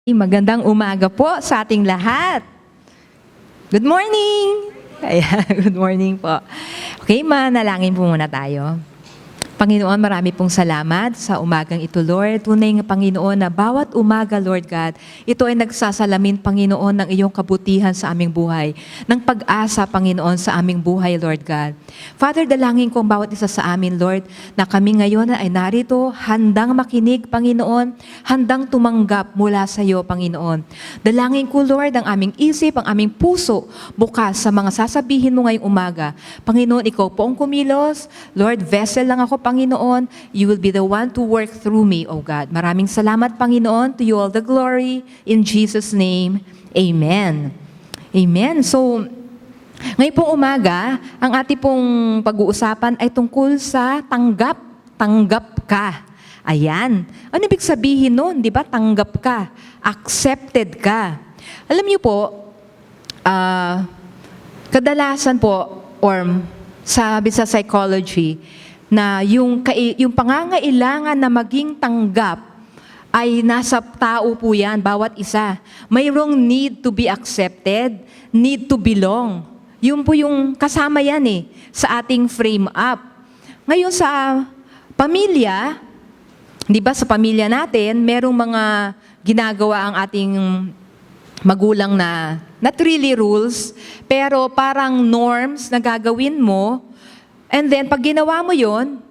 Magandang umaga po sa ating lahat. Good morning! Ayan, good morning po. Okay, manalangin po muna tayo. Panginoon, marami pong salamat sa umagang ito, Lord. Tunay nga, Panginoon, na bawat umaga, Lord God, ito ay nagsasalamin, Panginoon, ng iyong kabutihan sa aming buhay, ng pag-asa, Panginoon, sa aming buhay, Lord God. Father, dalangin ko ang bawat isa sa amin, Lord, na kami ngayon ay narito, handang makinig, Panginoon, handang tumanggap mula sa iyo, Panginoon. Dalangin ko, Lord, ang aming isip, ang aming puso, bukas sa mga sasabihin mo ngayong umaga. Panginoon, ikaw po ang kumilos. Lord, vessel lang ako, Panginoon. You will be the one to work through me, O God. Maraming salamat, Panginoon. To you all the glory. In Jesus' name, Amen. Amen. So, ngayon pong umaga, ang ating pong pag-uusapan ay tungkol sa tanggap. Tanggap ka. Ayan. Ano ibig sabihin nun? Di ba? Tanggap ka. Accepted ka. Alam niyo po, kadalasan po, or sabi sa psychology, na yung pangangailangan na maging tanggap ay nasa tao po yan, bawat isa. Mayroong need to be accepted, need to belong. Yun po yung kasama yan sa ating frame up. Ngayon sa pamilya, di ba sa pamilya natin, merong mga ginagawa ang ating magulang na not really rules, pero parang norms na gagawin mo. And then, pag ginawa mo yon,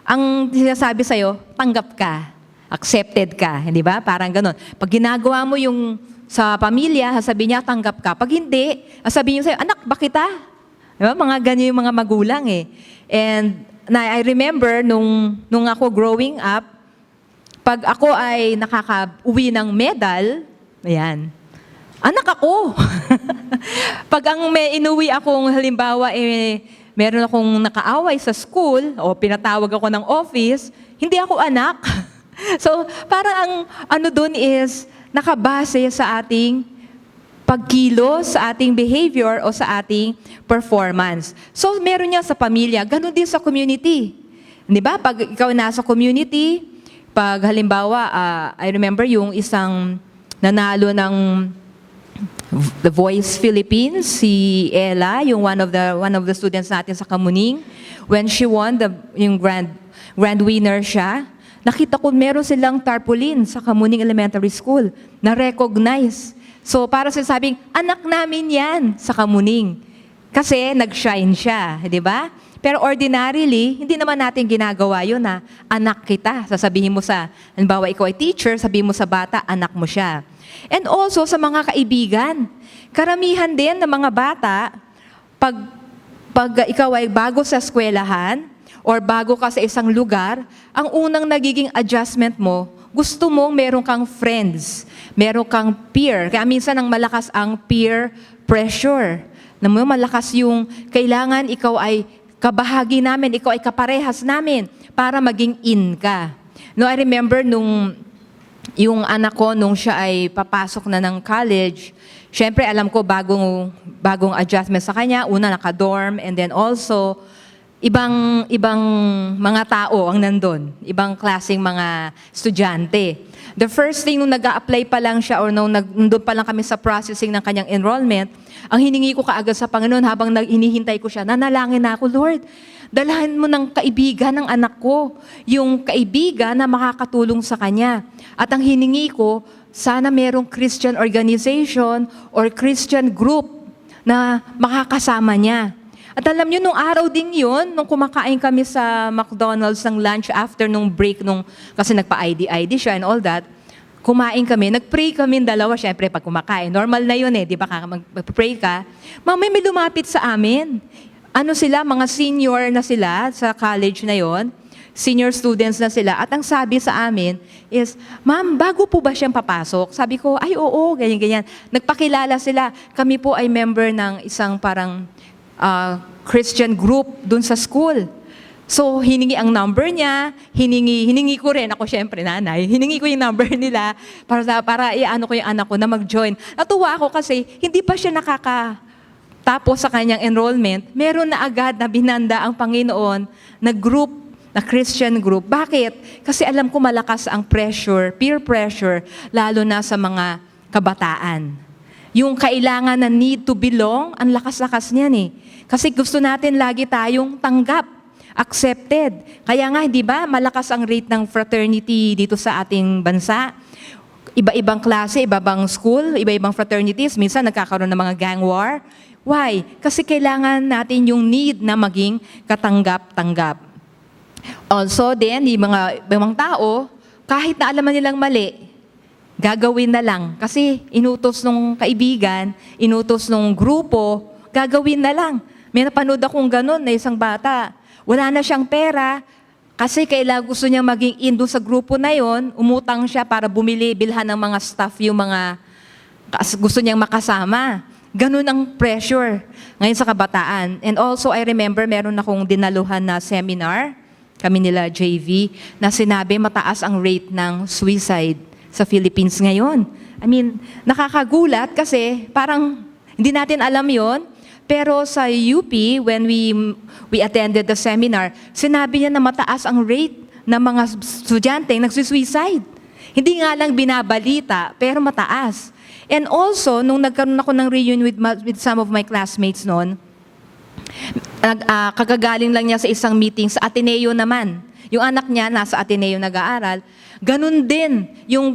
ang sinasabi sa'yo, tanggap ka, accepted ka, hindi ba? Parang ganun. Pag ginagawa mo yung sa pamilya, sasabihin niya, tanggap ka. Pag hindi, sasabihin niyo sa'yo, anak, bakit ah? Diba? Mga ganyan yung mga magulang And I remember, nung ako growing up, pag ako ay nakaka-uwi ng medal, ayan, anak ako. Pag ang may inuwi akong halimbawa, meron akong nakaaway sa school o pinatawag ako ng office, hindi ako anak. So, parang ang ano dun is nakabase sa ating pagkilos, sa ating behavior o sa ating performance. So, meron niya sa pamilya, ganun din sa community. Di ba? Pag ikaw nasa community, pag halimbawa, I remember yung isang nanalo ng The Voice Philippines, si Ella, yung one of the students natin sa Kamuning, when she won yung grand winner siya, nakita ko meron silang tarpaulin sa Kamuning Elementary School na recognize. So para sinasabing, anak namin yan sa Kamuning. Kasi nag-shine siya, di ba? Pero ordinarily, hindi naman natin ginagawa yun na anak kita. Sasabihin mo halimbawa ikaw ay teacher, sabihin mo sa bata, anak mo siya. And also sa mga kaibigan, karamihan din ng mga bata, pag ikaw ay bago sa eskwelahan or bago ka sa isang lugar, ang unang nagiging adjustment mo, gusto mong meron kang friends, meron kang peer. Kaya minsan ang malakas ang peer pressure. Malakas yung kailangan ikaw ay kabahagi namin, ikaw ay kaparehas namin para maging in ka. No, I remember yung anak ko, nung siya ay papasok na ng college, syempre alam ko bagong adjustment sa kanya. Una, naka-dorm, and then also, ibang mga tao ang nandun. Ibang klaseng mga estudyante. The first thing, nung nag-a-apply pa lang siya, or nandun pa lang kami sa processing ng kanyang enrollment, ang hiningi ko kaagad sa Panginoon habang hinihintay ko siya, nanalangin na ako, Lord, dalahan mo ng kaibigan ng anak ko, yung kaibigan na makakatulong sa kanya. At ang hiningi ko, sana merong Christian organization or Christian group na makakasama niya. At alam niyo, nung araw din yun, nung kumakain kami sa McDonald's ng lunch after nung break, kasi nagpa-ID siya and all that, kumain kami, nag-pray kami dalawa, syempre pag kumakain. Normal na yun di ba? Mag-pray ka. Mamay may lumapit sa amin. Ano sila, mga senior na sila sa college na yon, senior students na sila. At ang sabi sa amin is, Ma'am, bago po ba siyang papasok? Sabi ko, ay oo, ganyan-ganyan. Nagpakilala sila. Kami po ay member ng isang parang Christian group dun sa school. So, hiningi ang number niya, hiningi ko rin, ako syempre nanay, hiningi ko yung number nila para iano ko yung anak ko na mag-join. Natuwa ako kasi hindi pa siya nakakatapos sa kanyang enrollment, meron na agad na binanda ang Panginoon na group na Christian group. Bakit? Kasi alam ko malakas ang pressure, peer pressure, lalo na sa mga kabataan. Yung kailangan na need to belong, ang lakas-lakas niyan eh. Kasi gusto natin lagi tayong tanggap, accepted. Kaya nga, di ba, malakas ang rate ng fraternity dito sa ating bansa. Iba-ibang klase, iba-ibang school, iba-ibang fraternities. Minsan nagkakaroon ng mga gang war. Why? Kasi kailangan natin yung need na maging katanggap-tanggap. Also, then, yung mga tao, kahit na alaman nilang mali, gagawin na lang. Kasi inutos nung kaibigan, inutos nung grupo, gagawin na lang. May napanood akong ganun na isang bata. Wala na siyang pera, kasi kailangan gusto niya maging in doon sa grupo na yon, umutang siya para bilhan ng mga staff yung mga gusto niyang makasama. Ganun ang pressure ngayon sa kabataan. And also, I remember, meron akong dinaluhan na seminar, kami nila JV, na sinabi mataas ang rate ng suicide sa Philippines ngayon. I mean, nakakagulat kasi parang hindi natin alam yon. Pero sa UP, when we attended the seminar, sinabi niya na mataas ang rate ng mga estudyante nagsusuicide. Hindi nga lang binabalita, pero mataas. And also, nung nagkaroon ako ng reunion with some of my classmates noon, kagagaling lang niya sa isang meeting sa Ateneo naman. Yung anak niya nasa Ateneo nag-aaral. Ganun din yung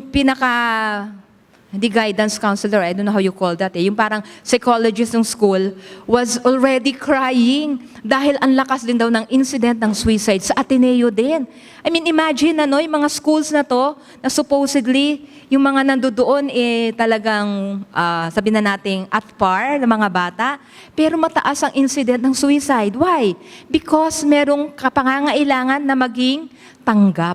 hindi guidance counselor, I don't know how you call that. Yung parang psychologist ng school was already crying dahil ang lakas din daw ng incident ng suicide sa Ateneo din. I mean, imagine yung mga schools na to, na supposedly, yung mga nandoon talagang, sabihin na nating at par ng mga bata, pero mataas ang incident ng suicide. Why? Because merong kapangangailangan na maging tanggap.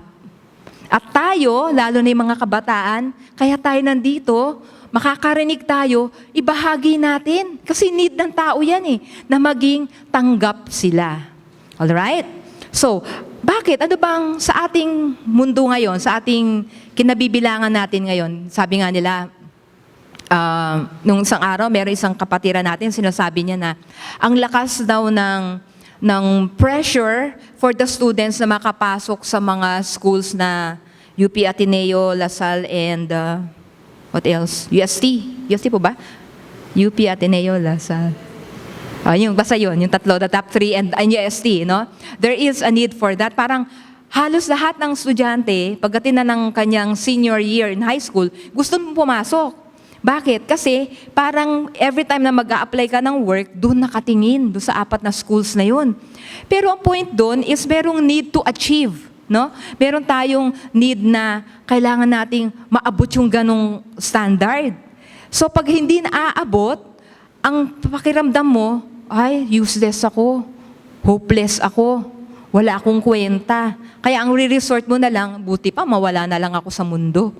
At tayo, lalo na yung mga kabataan, kaya tayo nandito, makakarinig tayo, ibahagi natin. Kasi need ng tao yan na maging tanggap sila. Alright? So, bakit? Ano bang sa ating mundo ngayon, sa ating kinabibilangan natin ngayon, sabi nga nila, nung isang araw, meron isang kapatiran natin, sinasabi niya na, ang lakas daw ng pressure for the students na makapasok sa mga schools na UP Ateneo, LaSalle, and what else? UST. UST po ba? UP Ateneo, LaSalle. Basta yun, yung tatlo, the top 3, and UST, no? There is a need for that. Parang halos lahat ng estudyante, pagdating na ng kanyang senior year in high school, gusto mong pumasok. Bakit? Kasi parang every time na mag-a-apply ka ng work, doon nakatingin, doon sa 4 na schools na yun. Pero ang point doon is merong need to achieve. No? Meron tayong need na kailangan nating maabot yung ganong standard. So pag hindi naaabot, ang pakiramdam mo, ay, useless ako, hopeless ako, wala akong kwenta. Kaya ang re-resort mo na lang, buti pa, mawala na lang ako sa mundo.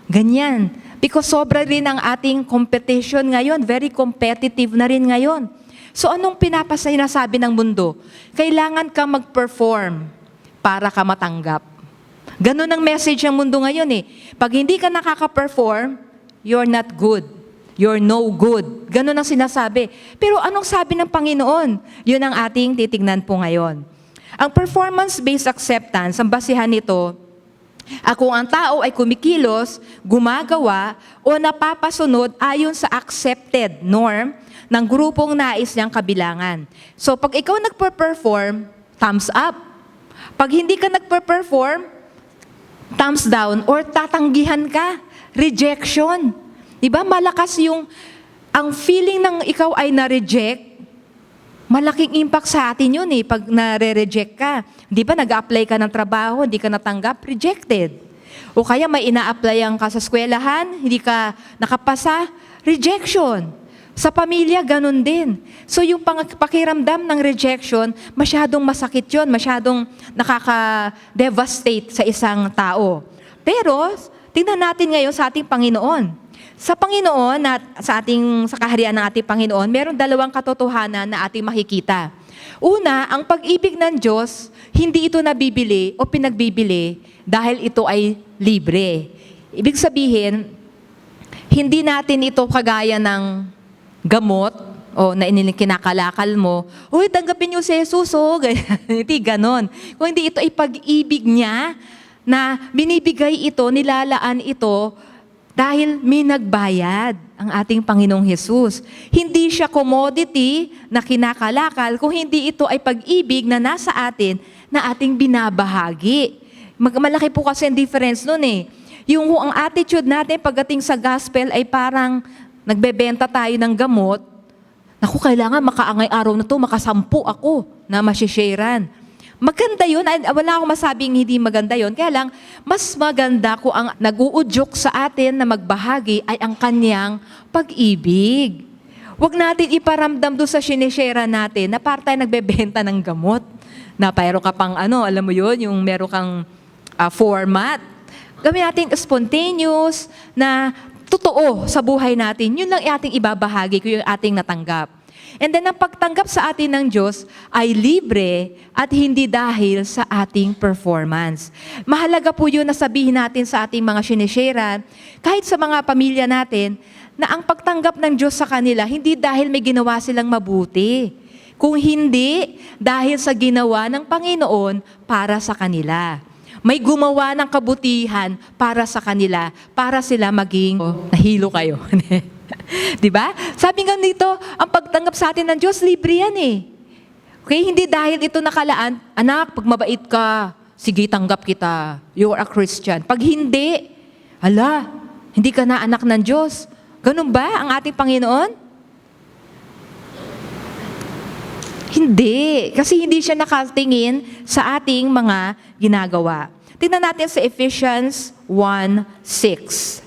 Ganyan. Because sobra rin ang ating competition ngayon. Very competitive na rin ngayon. So anong sinasabi ng mundo? Kailangan ka mag-perform para ka matanggap. Ganun ang message ng mundo ngayon Pag hindi ka nakaka-perform, you're not good. You're no good. Ganun ang sinasabi. Pero anong sabi ng Panginoon? Yun ang ating titignan po ngayon. Ang performance-based acceptance, ang basihan nito, kung ang tao ay kumikilos, gumagawa, o napapasunod ayon sa accepted norm ng grupong nais niyang kabilangan. So, pag ikaw nagper-perform, thumbs up. Pag hindi ka nagper-perform, thumbs down, or tatanggihan ka, rejection. Diba? Malakas ang feeling ng ikaw ay na-reject, malaking impact sa atin yun pag nare-reject ka. Di ba, nag-apply ka ng trabaho, hindi ka natanggap, rejected. O kaya may ina-applyan ka sa eskwelahan, hindi ka nakapasa, rejection. Sa pamilya, ganun din. So yung pakiramdam ng rejection, masyadong masakit yun, masyadong nakaka-devastate sa isang tao. Pero, tingnan natin ngayon sa ating Panginoon. Sa Panginoon at sa kaharian ng ating Panginoon, meron 2 katotohanan na ating makikita. Una, ang pag-ibig ng Diyos, hindi ito nabibili o pinagbibili dahil ito ay libre. Ibig sabihin, hindi natin ito kagaya ng gamot o na kinakalakal mo, uy, tanggapin niyo si Jesus, oh, ganyan. Hindi ganon. Kung hindi ito ay pag-ibig niya, na binibigay ito, nilalaan ito, dahil may nagbayad ang ating Panginoong Jesus. Hindi siya commodity na kinakalakal, kung hindi ito ay pag-ibig na nasa atin, na ating binabahagi. Malaki po kasi ang difference nun eh. Yung ang attitude natin pagdating sa gospel ay parang nagbebenta tayo ng gamot. Naku, kailangan makaangay araw na to, makasampu ako na masisharean. Maganda yun. Wala akong masabing hindi maganda yun. Kaya lang, mas maganda kung ang nag-uudyok sa atin na magbahagi ay ang kanyang pag-ibig. Huwag natin iparamdam doon sa sinishare natin na para tayo nagbebenta ng gamot. Na mayroon ka pang alam mo yun, yung meron kang format. Gawin natin spontaneous na totoo sa buhay natin. Yun lang ating ibabahagi kung yung ating natanggap. And then, ang pagtanggap sa atin ng Diyos ay libre at hindi dahil sa ating performance. Mahalaga po yun na sabihin natin sa ating mga sinishare, kahit sa mga pamilya natin, na ang pagtanggap ng Diyos sa kanila, hindi dahil may ginawa silang mabuti. Kung hindi, dahil sa ginawa ng Panginoon para sa kanila. May gumawa ng kabutihan para sa kanila, para sila maging nahilo kayo. Diba? Sabi nga nito, ang pagtanggap sa atin ng Diyos, libre yan eh. Okay? Hindi dahil ito nakalaan, anak, pag mabait ka, sige, tanggap kita. You're a Christian. Pag hindi, hindi ka na anak ng Diyos. Ganun ba ang ating Panginoon? Hindi. Kasi hindi siya nakatingin sa ating mga ginagawa. Tingnan natin sa Ephesians 1:6.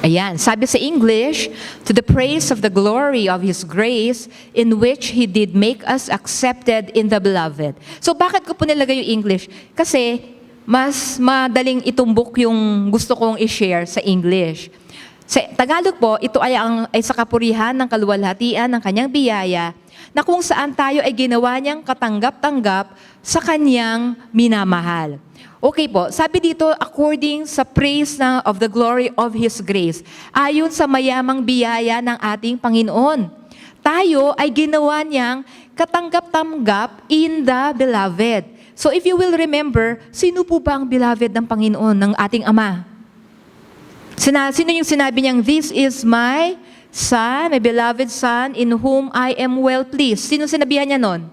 Ayan, sabi sa English, to the praise of the glory of His grace, in which He did make us accepted in the beloved. So bakit ko po nilagay yung English? Kasi mas madaling itumbok yung gusto kong i-share sa English. Sa Tagalog po, ito ay sa kapurihan ng kaluwalhatian ng kanyang biyaya, na kung saan tayo ay ginawa niyang katanggap-tanggap sa kanyang minamahal. Okay po, sabi dito, according sa praise of the glory of His grace, ayon sa mayamang biyaya ng ating Panginoon, tayo ay ginawa niyang katanggap-tanggap in the beloved. So if you will remember, sino po ba ang beloved ng Panginoon, ng ating Ama? Sino yung sinabi niyang, this is my Son, my beloved Son, in whom I am well pleased? Sino sinabihan niya nun?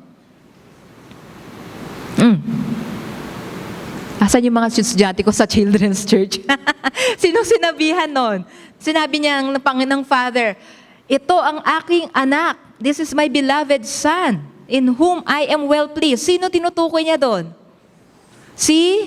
Asan yung mga estudyante ko sa Children's Church? Sino sinabihan nun? Sinabi niya ng Father, ito ang aking anak. This is my beloved Son, in whom I am well pleased. Sino tinutukoy niya doon? Si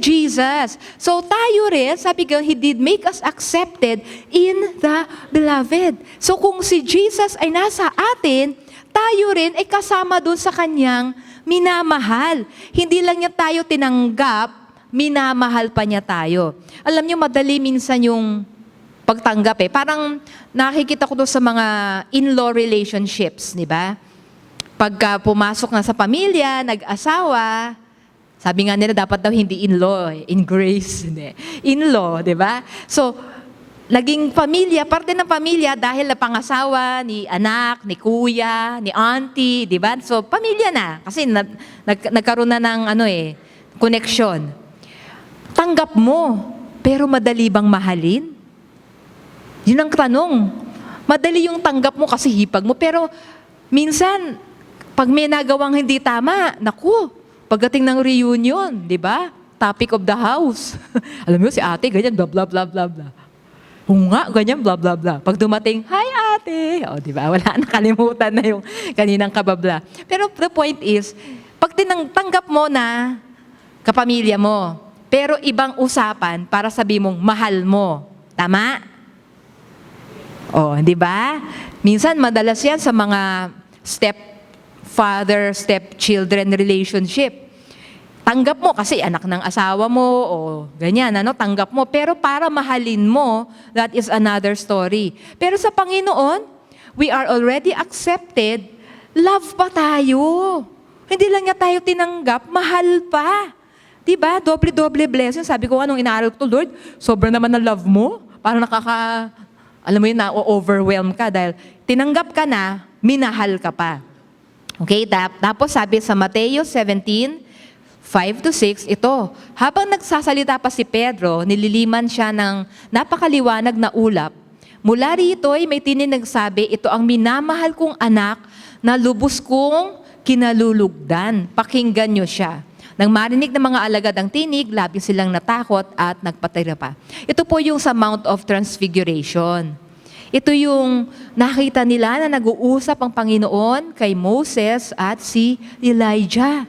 Jesus. So tayo rin, sabi ko, He did make us accepted in the beloved. So kung si Jesus ay nasa atin, tayo rin ay kasama doon sa kanyang minamahal. Hindi lang niya tayo tinanggap, minamahal pa niya tayo. Alam niyo, madali minsan yung pagtanggap eh. Parang nakikita ko doon sa mga in-law relationships, di ba? Pagka pumasok na sa pamilya, nag-asawa, sabi nga nila dapat daw hindi in-law, in grace. In-law, di ba? So, naging pamilya, parte ng pamilya dahil na pangasawa ni anak, ni kuya, ni auntie, di ba? So, pamilya na. Kasi nagkaroon na ng connection. Tanggap mo, pero madali bang mahalin? Yun ang tanong. Madali yung tanggap mo kasi hipag mo, pero minsan, pag may nagawang hindi tama, naku, pagdating ng reunion, di ba? Topic of the house. Alam mo, si ate, ganyan, blah, blah, blah, blah, blah. Nga, ganyan, blah, blah, blah. Pag dumating, hi ate. O, di ba? Wala, nakalimutan na yung kaninang kababla. Pero the point is, pag tanggap mo na kapamilya mo, pero ibang usapan para sabi mong mahal mo. Tama? O, di ba? Minsan, madalas yan sa mga stepfather, stepchildren relationship. Tanggap mo kasi anak ng asawa mo o ganyan, tanggap mo. Pero para mahalin mo, that is another story. Pero sa Panginoon, we are already accepted, love pa tayo. Hindi lang niya tayo tinanggap, mahal pa. Diba? Doble-doble blessing. Sabi ko, anong inaaral ko, Lord? Sobrang naman na love mo. Parang alam mo yun, na-overwhelm ka dahil tinanggap ka na, minahal ka pa. Okay, tapos sabi sa Mateo 17:5-6, ito, habang nagsasalita pa si Pedro, nililiman siya ng napakaliwanag na ulap. Mula rito ay may tinig nagsabi, ito ang minamahal kong anak na lubos kong kinalulugdan. Pakinggan niyo siya. Nang marinig ng mga alagad ang tinig, labis silang natakot at nagpatira pa. Ito po yung sa Mount of Transfiguration. Ito yung nakita nila na nag-uusap ang Panginoon kay Moses at si Elijah.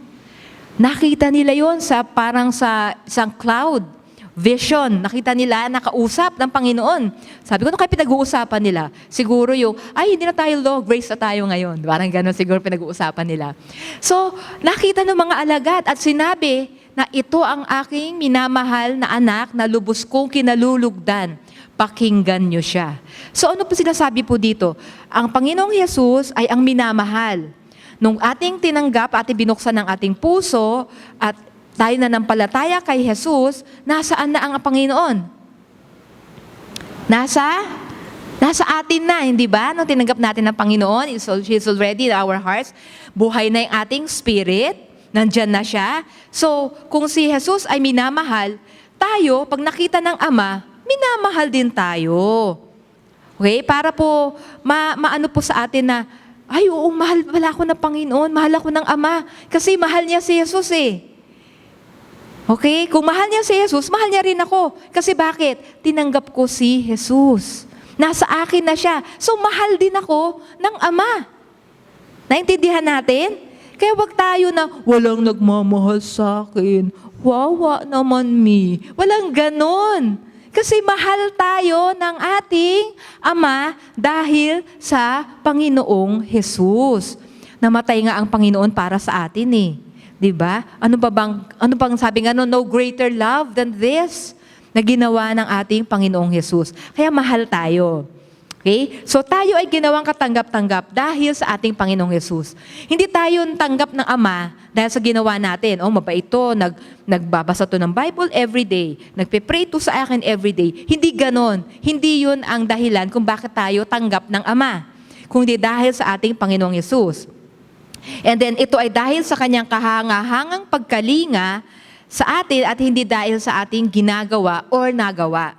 Nakita nila yon sa parang sa isang cloud vision. Nakita nila nakausap ng Panginoon. Sabi ko, ano kayo pinag-uusapan nila? Siguro yung, ay, hindi na tayo law, grace na tayo ngayon. Parang gano'n siguro pinag-uusapan nila. So, nakita ng mga alagad at sinabi na ito ang aking minamahal na anak na lubos kong kinalulugdan. Pakinggan nyo siya. So, ano po sinasabi po dito? Ang Panginoong Yesus ay ang minamahal. Nung ating tinanggap, ating binuksan ng ating puso at tayo nanampalataya kay Jesus, nasaan na ang Panginoon? Nasa atin na, hindi ba? Nung tinanggap natin ng Panginoon, He's already in our hearts. Buhay na yung ating spirit, nandyan na siya. So, kung si Jesus ay minamahal, tayo, pag nakita ng Ama, minamahal din tayo. Okay? Para po, maano po sa atin na, ay, oo, mahal pala ako ng Panginoon, mahal ako ng Ama. Kasi mahal niya si Jesus eh. Okay? Kung mahal niya si Jesus, mahal niya rin ako. Kasi bakit? Tinanggap ko si Jesus. Nasa akin na siya. So, mahal din ako ng Ama. Naintindihan natin? Kaya wag tayo na, walang nagmamahal sa akin. Wawa naman me. Walang ganon. Kasi mahal tayo ng ating Ama dahil sa Panginoong Jesus. Namatay nga ang Panginoon para sa atin eh. 'Di ba? Ano bang sabi nga no greater love than this na ginawa ng ating Panginoong Jesus. Kaya mahal tayo. Okay? So tayo ay ginawang katanggap-tanggap dahil sa ating Panginoong Jesus. Hindi tayo tanggap ng Ama dahil sa ginawa natin. Oh, mabait to, nagbabasa to ng Bible every day, nagpe-pray to sa akin every day. Hindi ganon. Hindi 'yun ang dahilan kung bakit tayo tanggap ng Ama. Kundi dahil sa ating Panginoong Jesus. And then ito ay dahil sa kanyang kahangahangang pagkalinga sa atin at hindi dahil sa ating ginagawa or nagawa.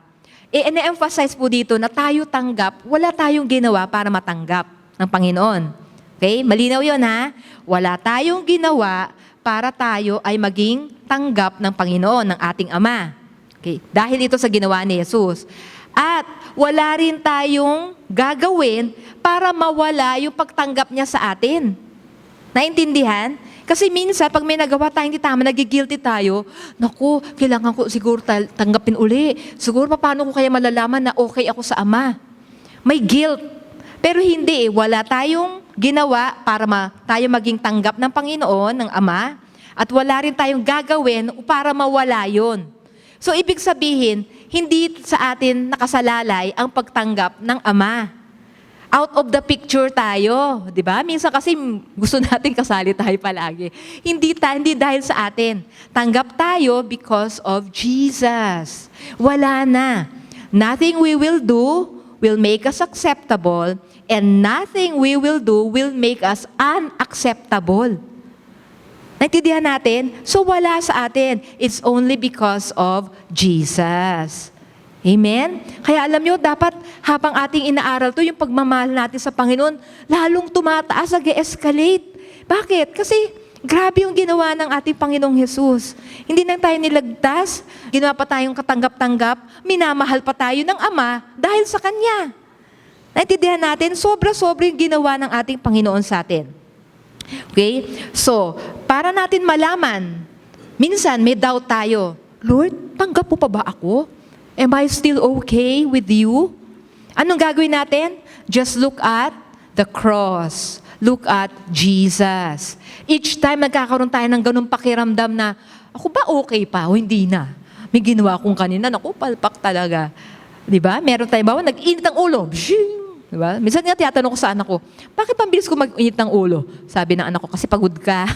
I-emphasize po dito na tayo tanggap, wala tayong ginawa para matanggap ng Panginoon. Okay? Malinaw yun ha? Wala tayong ginawa para tayo ay maging tanggap ng Panginoon, ng ating Ama. Okay? Dahil ito sa ginawa ni Jesus. At wala rin tayong gagawin para mawala yung pagtanggap niya sa atin. Naintindihan? Kasi minsan, pag may nagawa tayo hindi tama, nagigilty tayo, naku, kailangan ko siguro tanggapin uli. Siguro, paano ko kaya malalaman na okay ako sa Ama? May guilt. Pero hindi eh, wala tayong ginawa para tayo maging tanggap ng Panginoon, ng Ama, at wala rin tayong gagawin para mawala yon. So, ibig sabihin, hindi sa atin nakasalalay ang pagtanggap ng Ama. Out of the picture tayo, di ba? Minsan kasi gusto natin kasali tayo palagi. Hindi dahil sa atin. Tanggap tayo because of Jesus. Wala na. Nothing we will do will make us acceptable, and nothing we will do will make us unacceptable. Naintindihan natin? So wala sa atin. It's only because of Jesus. Amen? Kaya alam nyo, dapat habang ating inaaral to, yung pagmamahal natin sa Panginoon, lalong tumataas, nag-escalate. Bakit? Kasi grabe yung ginawa ng ating Panginoong Jesus. Hindi lang tayo nilagtas, ginawa pa tayong katanggap-tanggap, minamahal pa tayo ng Ama dahil sa Kanya. Naintindihan natin, sobra-sobra yung ginawa ng ating Panginoon sa atin. Okay? So, para natin malaman, minsan may doubt tayo, Lord, tanggap mo pa ba ako? Am I still okay with you? Anong gagawin natin? Just look at the cross. Look at Jesus. Each time nagkakaroon tayo ng ganung pakiramdam na, ako ba okay pa o hindi na? May ginawa akong kanina, naku, palpak talaga. Diba? Meron tayo bawa, nag-init ang ulo. Diba? Minsan nga tiyatanong ko sa anak ko, bakit pambilis ko mag-init ng ulo? Sabi ng anak ko, kasi pagod ka.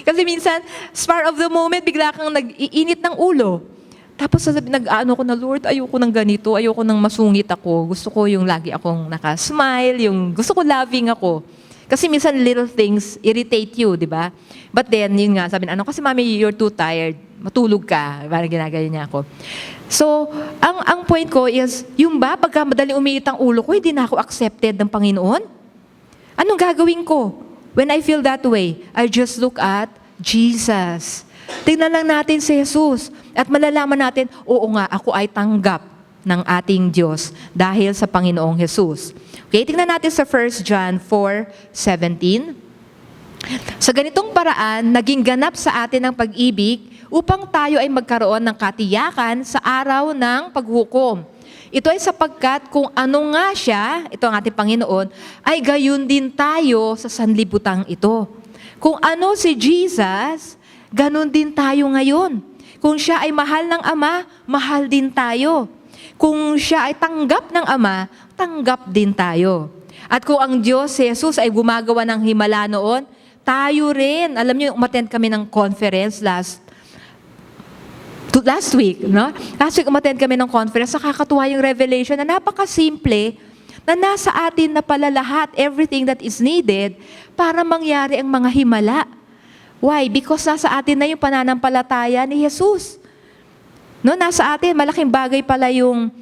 Kasi minsan, spur of the moment, bigla kang nag-iinit ng ulo. Tapos nag-ano ko na, Lord, ayoko ng ganito, ayoko ng masungit ako. Gusto ko yung lagi akong nakasmile, yung gusto ko loving ako. Kasi minsan little things irritate you, di ba? But then, yun nga, sabi na, kasi mami, you're too tired. Matulog ka. Parang ginagaya niya ako. So, ang point ko is, yung ba, pagka madaling umiit ang ulo ko, hindi na ako accepted ng Panginoon? Anong gagawin ko? When I feel that way, I just look at Jesus. Tingnan lang natin si Jesus at malalaman natin, oo nga, ako ay tanggap ng ating Diyos dahil sa Panginoong Jesus. Okay, tingnan natin sa 1 John 4:17. Sa ganitong paraan, naging ganap sa atin ang pag-ibig upang tayo ay magkaroon ng katiyakan sa araw ng paghukom. Ito ay sapagkat kung ano nga siya, ito ang ating Panginoon, ay gayon din tayo sa sanlibutang ito. Kung ano si Jesus, ganon din tayo ngayon. Kung siya ay mahal ng Ama, mahal din tayo. Kung siya ay tanggap ng Ama, tanggap din tayo. At kung ang Diyos, si Jesus, ay gumagawa ng himala noon, tayo rin. Alam niyo, umattend kami ng conference last week, no? Last week, umattend kami ng conference. Nakakatuwa yung revelation na napakasimple, na nasa atin na pala lahat, everything that is needed para mangyari ang mga himala. Why? Because nasa atin na yung pananampalataya ni Jesus. No, nasa atin, malaking bagay pala yung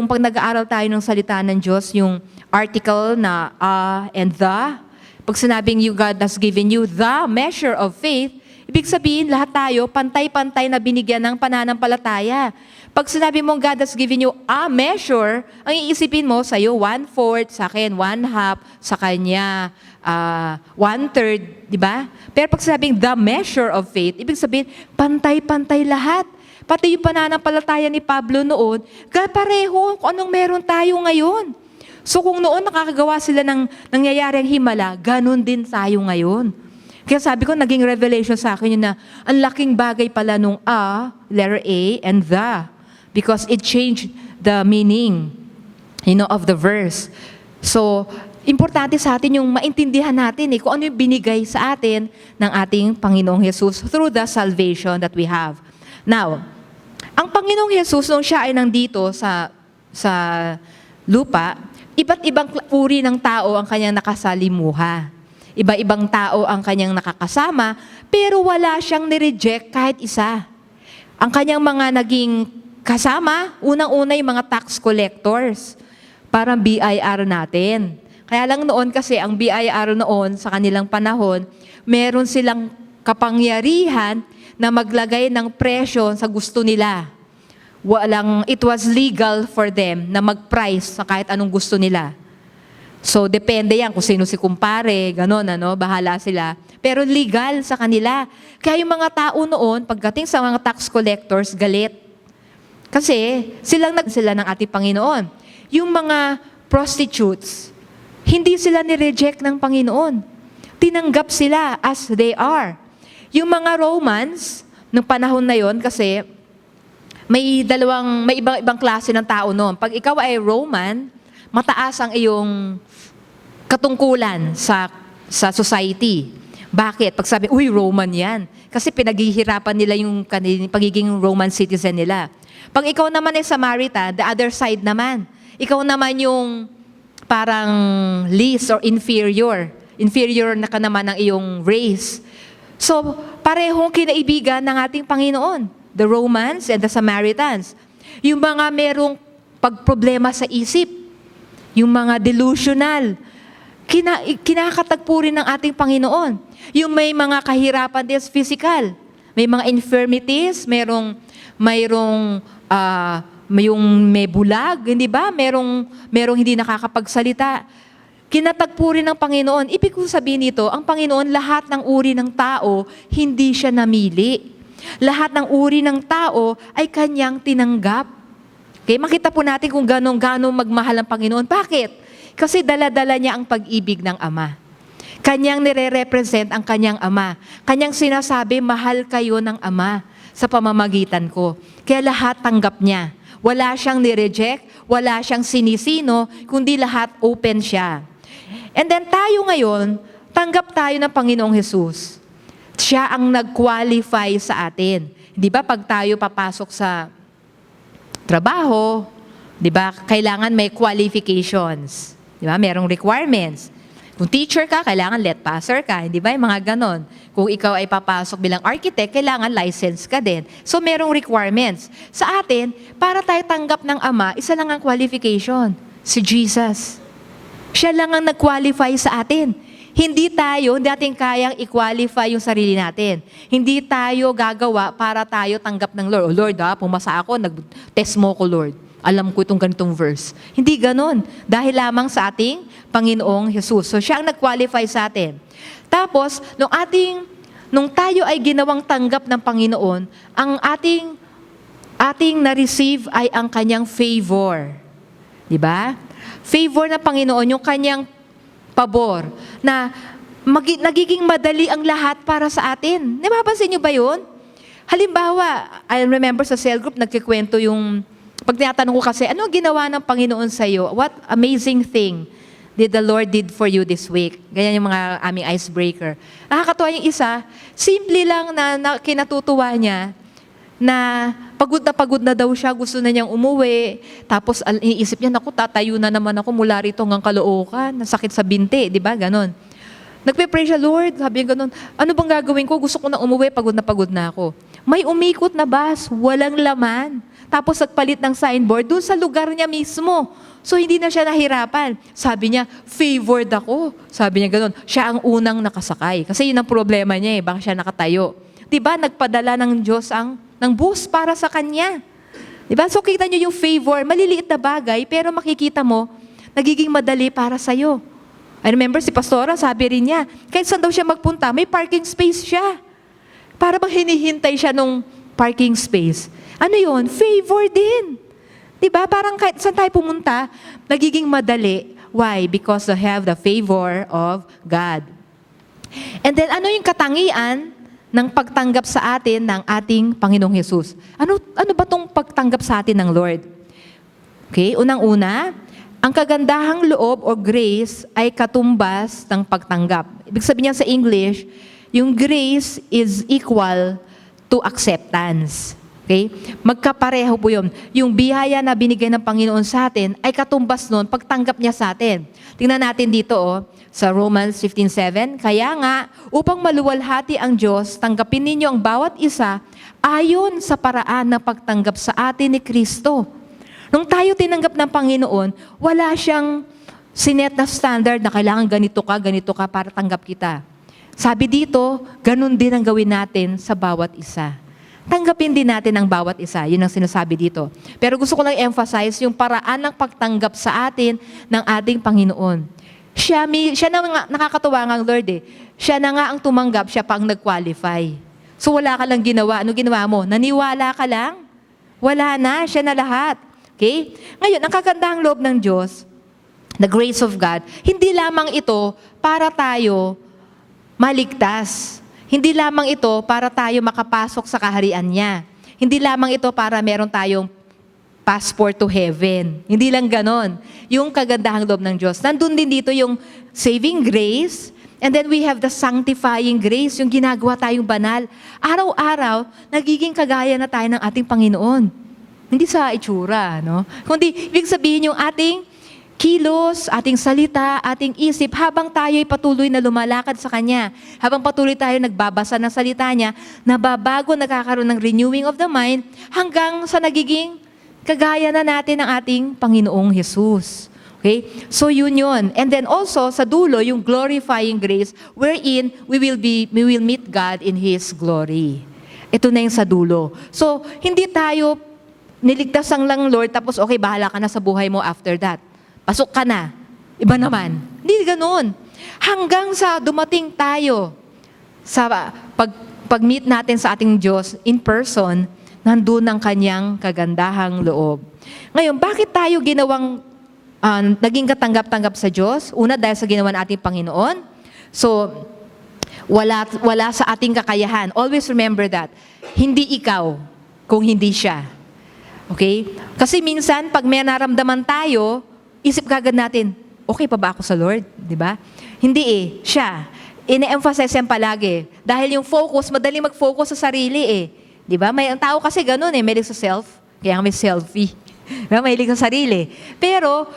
pag nag-aaral tayo ng salita ng Diyos, yung article na and the. Pag sinabing God has given you the measure of faith, ibig sabihin lahat tayo pantay-pantay na binigyan ng pananampalataya. Pag sinabi mong God has given you a measure, ang iisipin mo sa'yo 1/4, sa akin 1/2, sa kanya 1/3, di ba? Pero pag sinabing the measure of faith, ibig sabihin pantay-pantay lahat. Pati yung pananampalataya ni Pablo noon, pareho kung anong meron tayo ngayon. So kung noon nakakagawa sila ng nangyayaring himala, ganun din tayo ngayon. Kaya sabi ko, naging revelation sa akin yun na ang laking bagay pala nung letter A, and the. Because it changed the meaning, of the verse. So, importante sa atin yung maintindihan natin kung ano yung binigay sa atin ng ating Panginoong Jesus through the salvation that we have. Now, ang Panginoong Jesus, nung siya ay nandito sa lupa, iba't ibang uri ng tao ang kanyang nakasalimuha. Iba-ibang tao ang kanyang nakakasama, pero wala siyang nireject kahit isa. Ang kanyang mga naging kasama, unang-una yung mga tax collectors, parang BIR natin. Kaya lang noon kasi, ang BIR noon, sa kanilang panahon, meron silang kapangyarihan na maglagay ng presyo sa gusto nila. It was legal for them na mag-price sa kahit anong gusto nila. So, depende yan kung sino si kumpare, gano'n, bahala sila. Pero legal sa kanila. Kaya yung mga tao noon, pagdating sa mga tax collectors, galit. Kasi, sila ng ating Panginoon. Yung mga prostitutes, hindi sila nireject ng Panginoon. Tinanggap sila as they are. Yung mga Romans, nung panahon na yon, kasi may ibang klase ng tao noon. Pag ikaw ay Roman, mataas ang iyong katungkulan sa society. Bakit? Pag sabi, Roman yan. Kasi pinaghihirapan nila yung pagiging Roman citizen nila. Pag ikaw naman ay Samaritan, the other side naman. Ikaw naman yung parang least or inferior. Inferior na ka naman ng iyong race. So, parehong kinaibigan ng ating Panginoon. The Romans and the Samaritans. Yung mga merong pagproblema sa isip. Yung mga delusional. Kinakatagpo rin ng ating Panginoon. Yung may mga kahirapan din physical. May mga infirmities, mayroong may bulag, hindi ba? Merong hindi nakakapagsalita. Kinatagpo rin ng Panginoon. Ibig ko sabihin nito, ang Panginoon, lahat ng uri ng tao, hindi siya namili. Lahat ng uri ng tao ay kanyang tinanggap. Okay, makita po natin kung gano'ng magmahal ang Panginoon. Bakit? Kasi dala-dala niya ang pag-ibig ng Ama. Kanyang nire-represent ang kanyang Ama. Kanyang sinasabi, mahal kayo ng Ama sa pamamagitan ko. Kaya lahat tanggap niya. Wala siyang nireject, wala siyang sinisino, kundi lahat open siya. And then tayo ngayon, tanggap tayo ng Panginoong Jesus. Siya ang nag-qualify sa atin. Di ba pag tayo papasok sa trabaho, di ba, kailangan may qualifications. Di ba, merong requirements. Kung teacher ka, kailangan let passer ka. Hindi ba, yung mga ganon. Kung ikaw ay papasok bilang architect, kailangan license ka din. So, merong requirements. Sa atin, para tayo tanggap ng Ama, isa lang ang qualification, si Jesus. Siya lang ang nag-qualify sa atin. Hindi natin kayang i-qualify yung sarili natin. Hindi tayo gagawa para tayo tanggap ng Lord. O Lord, pumasa ako, nag-test mo ko, Lord. Alam ko itong ganitong verse. Hindi ganon. Dahil lamang sa ating Panginoong Jesus. So, siya ang nag-qualify sa atin. Tapos, nung tayo ay ginawang tanggap ng Panginoon, ang ating na-receive ay ang kanyang favor. Di ba? Favor ng Panginoon, yung kanyang pabor, na nagiging madali ang lahat para sa atin. Napapansin niyo ba yun? Halimbawa, I remember sa cell group, nagkikwento yung, pag tinatanong ko kasi, ano ginawa ng Panginoon sa iyo? What amazing thing did the Lord did for you this week? Ganyan yung mga aming icebreaker. Nakakatuwa yung isa, simple lang na kinatutuwa niya, na pagod na daw siya, gusto na niyang umuwi, tapos iniisip niya, naku, tatayo na naman ako mula rito hanggang Caloocan, nasakit sa binti, di ba, ganon. Nagpe-pray siya, Lord, sabi niya ganon, ano bang gagawin ko? Gusto ko na umuwi, pagod na ako. May umikot na bus, walang laman, tapos nagpalit ng signboard, doon sa lugar niya mismo. So, hindi na siya nahirapan. Sabi niya, favored ako. Sabi niya ganon, siya ang unang nakasakay. Kasi yun ang problema niya baka siya nakatayo. Diba, nagpadala ng Diyos ng bus para sa kanya. Diba? So, kita niyo yung favor, maliliit na bagay, pero makikita mo, nagiging madali para sa'yo. I remember si Pastora, sabi rin niya, kahit saan daw siya magpunta, may parking space siya. Para bang hinihintay siya nung parking space. Ano yun? Favor din. Diba? Parang kahit saan tayo pumunta, nagiging madali. Why? Because we have the favor of God. And then, ano yung katangian ng pagtanggap sa atin ng ating Panginoong Hesus? Ano ba tong pagtanggap sa atin ng Lord? Okay, unang-una, ang kagandahang loob o grace ay katumbas ng pagtanggap. Ibig sabihin niya sa English, yung grace is equal to acceptance. Okay? Magkapareho po yun. Yung biyaya na binigay ng Panginoon sa atin ay katumbas nun pagtanggap niya sa atin. Tingnan natin dito sa Romans 15:7. Kaya nga, upang maluwalhati ang Diyos, tanggapin ninyo ang bawat isa ayon sa paraan ng pagtanggap sa atin ni Kristo. Nung tayo tinanggap ng Panginoon, wala siyang sinet na standard na kailangan ganito ka para tanggap kita. Sabi dito, ganun din ang gawin natin sa bawat isa. Tanggapin din natin ang bawat isa. Yun ang sinasabi dito. Pero gusto ko lang emphasize yung paraan ng pagtanggap sa atin ng ating Panginoon. Siya na nga, nakakatuwa nga ang Lord Siya na nga ang tumanggap, siya pa ang nag-qualify. So wala ka lang ginawa. Ano ginawa mo? Naniwala ka lang? Wala na, siya na lahat. Okay? Ngayon, ang kagandahang loob ng Diyos, the grace of God, hindi lamang ito para tayo maligtas. Hindi lamang ito para tayo makapasok sa kaharian niya. Hindi lamang ito para meron tayong passport to heaven. Hindi lang ganon. Yung kagandahang loob ng Diyos. Nandun din dito yung saving grace, and then we have the sanctifying grace, yung ginagawa tayong banal. Araw-araw, nagiging kagaya na tayo ng ating Panginoon. Hindi sa itsura, no? Kundi, ibig sabihin yung ating kilos, ating salita, ating isip, habang tayo ay patuloy na lumalakad sa Kanya, habang patuloy tayo nagbabasa ng salita Niya, nababago, nagkakaroon ng renewing of the mind, hanggang sa nagiging kagaya na natin ng ating Panginoong Jesus. Okay? So yun. And then also, sa dulo, yung glorifying grace, wherein we will meet God in His glory. Ito na yung sa dulo. So, hindi tayo niligtasan lang Lord, tapos okay, bahala ka na sa buhay mo after that. Pasok ka na. Iba naman. Hindi ganoon. Hanggang sa dumating tayo sa pag-meet natin sa ating Diyos in person, nandun ang kanyang kagandahang loob. Ngayon, bakit tayo naging katanggap-tanggap sa Diyos? Una, dahil sa ginawa ng ating Panginoon. So, wala sa ating kakayahan. Always remember that. Hindi ikaw kung hindi siya. Okay? Kasi minsan, pag may naramdaman tayo, isip kagad natin, okay pa ba ako sa Lord? Di ba? Hindi siya. Ine-emphasize yan palagi. Dahil yung focus, madaling mag-focus sa sarili Di ba? May ang tao kasi ganun mahilig sa self, kaya may selfie. Diba? Mahilig sa sarili. Pero,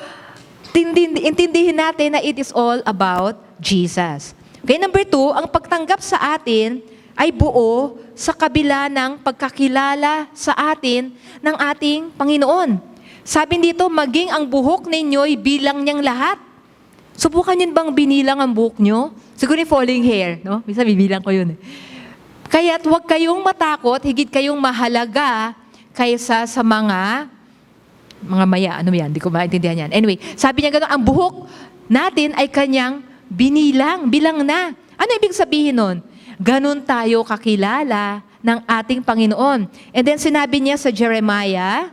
intindihin natin na it is all about Jesus. Okay, number 2, ang pagtanggap sa atin ay buo sa kabila ng pagkakilala sa atin ng ating Panginoon. Sabi dito, maging ang buhok ninyo'y bilang niyang lahat. Subukan niyo bang binilang ang buhok niyo? Siguro yung falling hair, no? Minsan bibilang ko yun. Kaya't huwag kayong matakot, higit kayong mahalaga kaysa sa mga maya, ano yan, hindi ko maintindihan yan. Anyway, sabi niya gano'n, ang buhok natin ay kanyang bilang na. Ano ibig sabihin nun? Ganun tayo kakilala ng ating Panginoon. And then sinabi niya sa Jeremiah,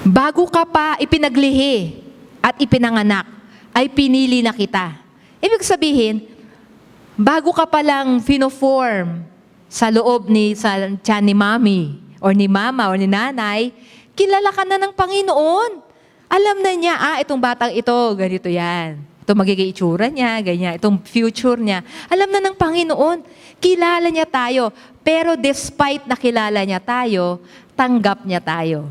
bago ka pa ipinaglihi at ipinanganak, ay pinili na kita. Ibig sabihin, bago ka palang fino-form sa loob sa tiyan ni mami, or ni mama, or ni nanay, kilala ka na ng Panginoon. Alam na niya, itong batang ito, ganito yan. Ito magiging itsura niya, ganyan. Itong future niya. Alam na ng Panginoon. Kilala niya tayo. Pero despite na kilala niya tayo, tanggap niya tayo.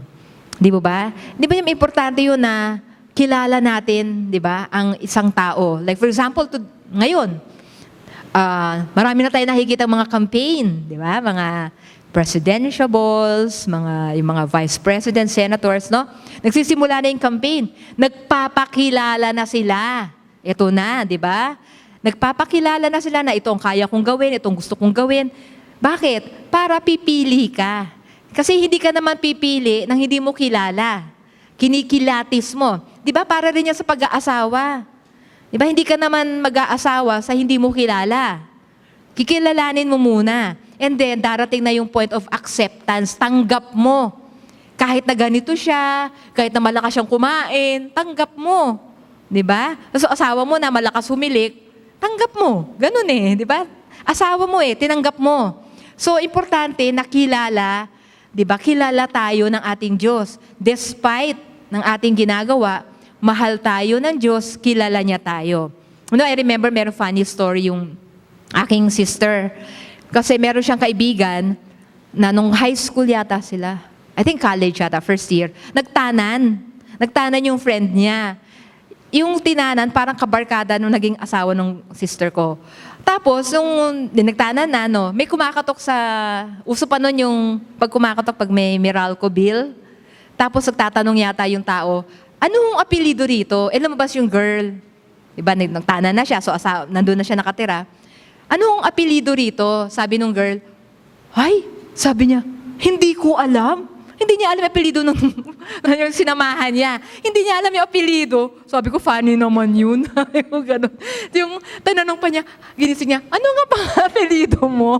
Di ba? Di ba yung importante yun na kilala natin, di ba, ang isang tao. Like for example, ngayon, marami na tayo nakikita mga campaign, di ba? Mga presidential balls, yung mga vice president, senators, no? Nagsisimula na yung campaign. Nagpapakilala na sila. Ito na, di ba? Nagpapakilala na sila na ito ang kaya kong gawin, itong gusto kong gawin. Bakit? Para pipili ka. Kasi hindi ka naman pipili nang hindi mo kilala. Kinikilatis mo. Di ba? Para rin yan sa pag-aasawa. Di ba? Hindi ka naman mag-aasawa sa hindi mo kilala. Kikilalanin mo muna. And then, darating na yung point of acceptance. Tanggap mo. Kahit na ganito siya, kahit na malakas siyang kumain, tanggap mo. Di ba? So, asawa mo na malakas humilik, tanggap mo. Ganun di ba? Asawa mo tinanggap mo. So, importante na kilala, di ba? Kilala tayo ng ating Diyos. Despite ng ating ginagawa, mahal tayo ng Diyos, kilala niya tayo. I remember, meron funny story yung aking sister. Kasi meron siyang kaibigan na nung high school yata sila, I think college yata, first year, nagtanan. Nagtanan yung friend niya. Yung tinanan, parang kabarkada nung naging asawa ng sister ko. Tapos, nung nagtanan na, may kumakatok sa, uso pa nun yung pag kumakatok pag may Meralco bill. Tapos, nagtatanong yata yung tao, anong apelido rito? Lumabas yung girl. Diba, nagtanan na siya, so nandun na siya nakatira. Anong apelido rito? Sabi nung girl, sabi niya, hindi ko alam. Hindi niya alam yung apelido ng yung sinamahan niya. Hindi niya alam yung apelido. Sabi ko, funny naman yun. Yung tanong pa niya, ginising niya, ano nga ba apelido mo?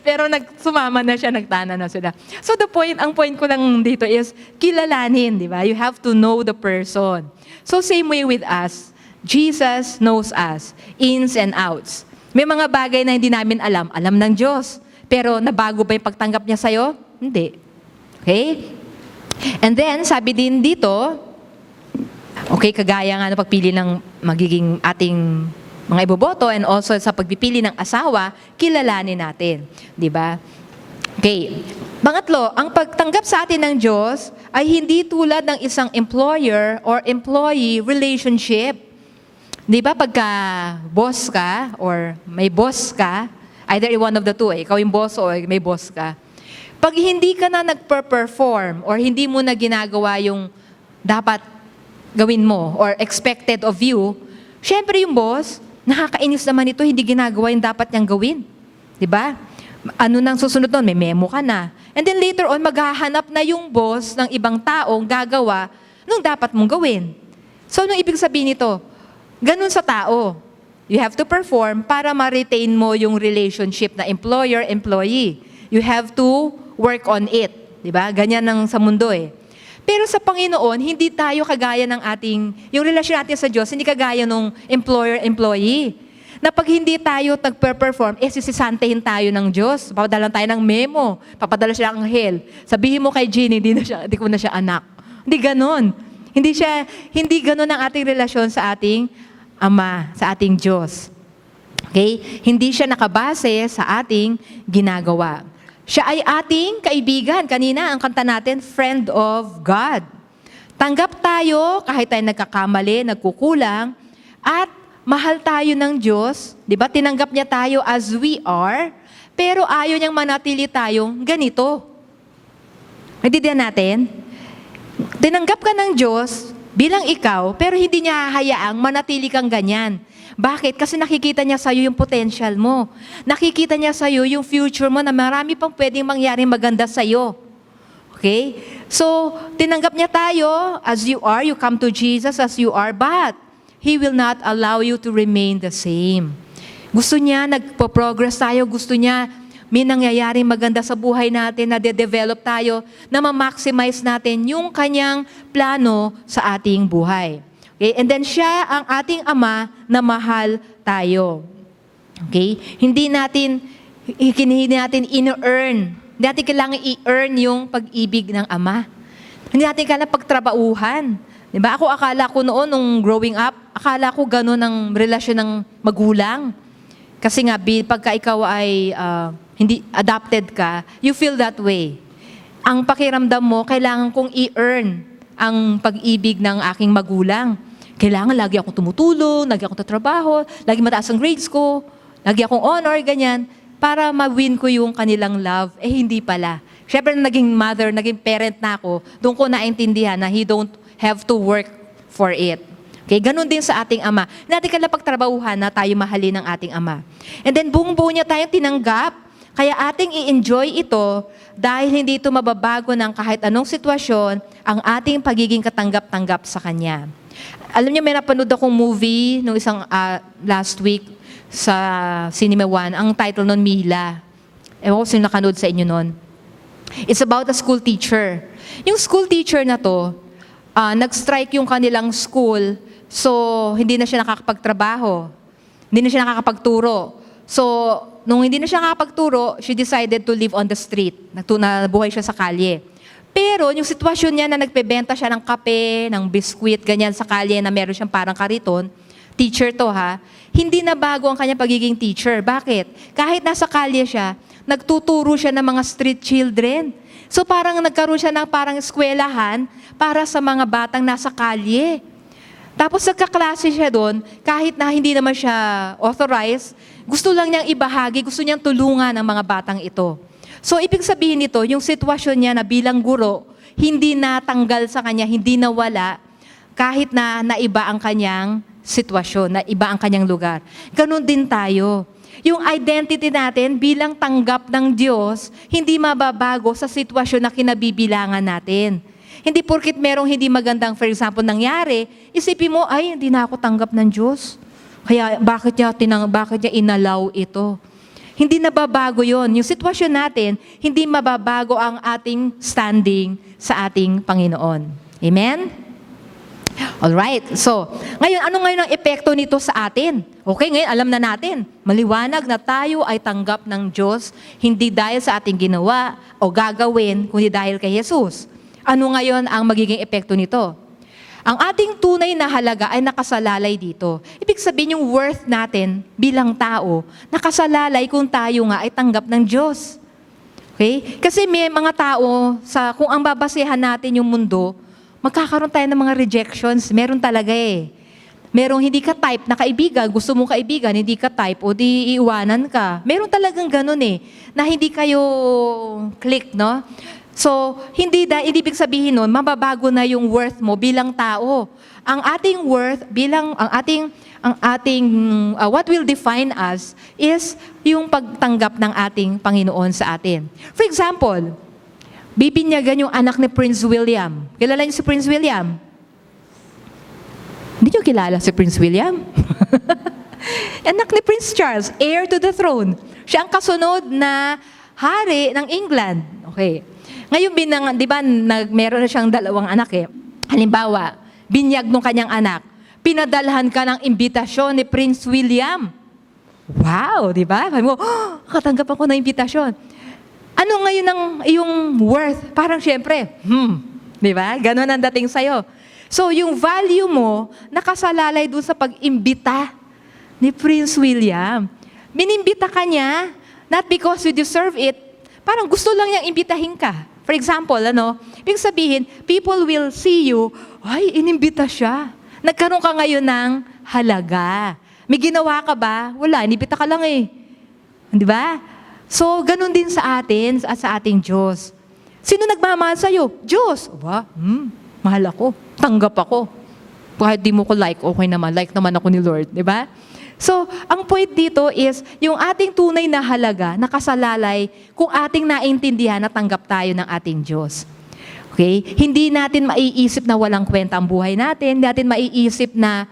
Pero sumama na siya, nagtana na sila. So ang point ko lang dito is, kilalanin, di ba? You have to know the person. So same way with us. Jesus knows us, ins and outs. May mga bagay na hindi namin alam ng Diyos. Pero nabago ba yung pagtanggap niya sa'yo? Hindi. Okay? And then, sabi din dito, okay, kagaya nga ng pagpili ng magiging ating mga iboboto and also sa pagpipili ng asawa, kilalanin natin. Di ba? Okay. Pangatlo, ang pagtanggap sa atin ng Diyos ay hindi tulad ng isang employer or employee relationship. Di ba pagka boss ka or may boss ka, either one of the two, ikaw yung boss o may boss ka, pag hindi ka na nagper-perform or hindi mo na ginagawa yung dapat gawin mo or expected of you, syempre yung boss, nakakainis naman ito, hindi ginagawa yung dapat niyang gawin. Di ba? Ano nang susunod nun? May memo ka na. And then later on, maghahanap na yung boss ng ibang taong gagawa nung dapat mong gawin. So, anong ibig sabihin nito? Ganun sa tao. You have to perform para ma-retain mo yung relationship na employer-employee. You have to work on it. Diba? Ganyan ang sa mundo Pero sa Panginoon, hindi tayo kagaya ng yung relasyon natin sa Diyos, hindi kagaya ng employer-employee. Na pag hindi tayo nag-perform, sisisantehin tayo ng Diyos. Papadala tayo ng memo. Papadala siya ng anghel. Sabihin mo kay Jeannie, hindi ko na siya anak. Hindi ganon. Hindi ganon ang ating relasyon sa ating Ama, sa ating Diyos. Okay? Hindi siya nakabase sa ating ginagawa. Siya ay ating kaibigan. Kanina, ang kanta natin, friend of God. Tanggap tayo kahit tayo nagkakamali, nagkukulang, at mahal tayo ng Diyos. Di ba? Tinanggap niya tayo as we are, pero ayaw niyang manatili tayong ganito. Naintindihan natin? Tinanggap ka ng Diyos bilang ikaw, pero hindi niya hayaang manatili kang ganyan. Bakit? Kasi nakikita niya sa'yo yung potential mo. Nakikita niya sa'yo yung future mo na marami pang pwedeng mangyaring maganda sa'yo. Okay? So, tinanggap niya tayo as you are. You come to Jesus as you are, but He will not allow you to remain the same. Gusto niya, nagpo-progress tayo. Gusto niya, may nangyayaring maganda sa buhay natin, na de-develop tayo, na ma-maximize natin yung kanyang plano sa ating buhay. Okay? And then siya ang ating Ama na mahal tayo. Okay? Hindi natin in-earn. Hindi natin kailangan i-earn yung pag-ibig ng Ama. Hindi natin kailangan pagtrabauhan. Diba? Ako akala ko noon, nung growing up, akala ko gano'n ang relasyon ng magulang. Kasi nga, pagka ikaw ay hindi adopted ka, you feel that way. Ang pakiramdam mo, kailangan kong i-earn ang pag-ibig ng aking magulang. Kailangan lagi akong tumutulong, lagi akong tatrabaho, lagi mataas ang grades ko, lagi akong honor, ganyan, para ma-win ko yung kanilang love. Eh, hindi pala. Siyempre, naging mother, naging parent na ako, doon ko naintindihan na he don't have to work for it. Okay, ganun din sa ating Ama. Natin kailangan pagtrabahuhan na tayo mahalin ng ating Ama. And then, buong-buo niya tayong tinanggap. Kaya ating i-enjoy ito dahil hindi ito mababago ng kahit anong sitwasyon ang ating pagiging katanggap-tanggap sa Kanya. Alam niyo, may napanood akong movie nung isang last week sa Cinema One. Ang title nun, Mila. Ewan ko sino nakanood sa inyo nun. It's about a school teacher. Yung school teacher na to, nag-strike yung kanilang school, so hindi na siya nakakapagtrabaho. Hindi na siya nakakapagturo. So, nung hindi na siya nakakapagturo, she decided to live on the street. Nabuhay siya sa kalye. Pero, yung sitwasyon niya na nagpebenta siya ng kape, ng biskwit, ganyan sa kalye na meron siyang parang kariton, teacher to ha, hindi na bago ang kanyang pagiging teacher. Bakit? Kahit nasa kalye siya, nagtuturo siya ng mga street children. So parang nagkaroon siya ng parang eskwelahan para sa mga batang nasa kalye. Tapos nagkaklase siya doon, kahit na hindi naman siya authorized, gusto lang niyang ibahagi, gusto niyang tulungan ang mga batang ito. So ibig sabihin nito, yung sitwasyon niya na bilang guro, hindi natanggal sa kanya, hindi nawala, kahit na naiba ang kanyang sitwasyon, naiba ang kanyang lugar. Ganon din tayo. Yung identity natin bilang tanggap ng Diyos, hindi mababago sa sitwasyon na kinabibilangan natin. Hindi porkit merong hindi magandang, for example, nangyari, isipin mo, ay, hindi na ako tanggap ng Diyos. Kaya bakit niya inalaw ito? Hindi nababago yon. Yung sitwasyon natin, hindi mababago ang ating standing sa ating Panginoon. Amen? Alright, so, ngayon, ano ngayon ang epekto nito sa atin? Okay, ngayon, alam na natin, maliwanag na tayo ay tanggap ng Diyos, hindi dahil sa ating ginawa o gagawin, kundi dahil kay Jesus. Ano ngayon ang magiging epekto nito? Ang ating tunay na halaga ay nakasalalay dito. Ibig sabihin yung worth natin bilang tao, nakasalalay kung tayo nga ay tanggap ng Diyos. Okay? Kasi may mga tao, kung ang babasehan natin yung mundo, magkakaroon tayo ng mga rejections. Meron talaga eh. Merong hindi ka type na kaibigan, gusto mong kaibigan, hindi ka type, o di iiwanan ka. Meron talagang ganun eh, na hindi kayo click, no? So, hindi ibig sabihin nun, mababago na yung worth mo bilang tao. Ang ating worth bilang, what will define us is yung pagtanggap ng ating Panginoon sa atin. For example, bibinyagan yung anak ni Prince William. Kilala niyo si Prince William? Hindi niyo kilala si Prince William? Anak ni Prince Charles, heir to the throne. Siya ang kasunod na hari ng England. Okay. Ngayon, di ba, meron na siyang 2 anak eh. Halimbawa, binyag ng kanyang anak, pinadalhan ka ng imbitasyon ni Prince William. Wow, di ba? Sabi mo, katanggap ako ng imbitasyon. Ano ngayon ang iyong worth? Parang syempre, di ba? Ganon ang dating sa'yo. So, yung value mo, nakasalalay dun sa pag-imbita ni Prince William. Binimbita ka niya, not because you deserve it, parang gusto lang niyang imbitahin ka. For example, ibig sabihin, people will see you, ay, inimbita siya. Nagkaroon ka ngayon ng halaga. May ginawa ka ba? Wala, inibita ka lang eh. Di ba? So, ganun din sa atin at sa ating Diyos. Sino nagmamahal sa'yo? Diyos. Aba, mahal ako. Tanggap ako. Kahit di mo ko like, okay naman. Like naman ako ni Lord. Di ba? So, ang point dito is, yung ating tunay na halaga, nakasalalay kung ating naintindihan na tanggap tayo ng ating Diyos. Okay? Hindi natin maiisip na walang kwenta ang buhay natin. Hindi natin maiisip na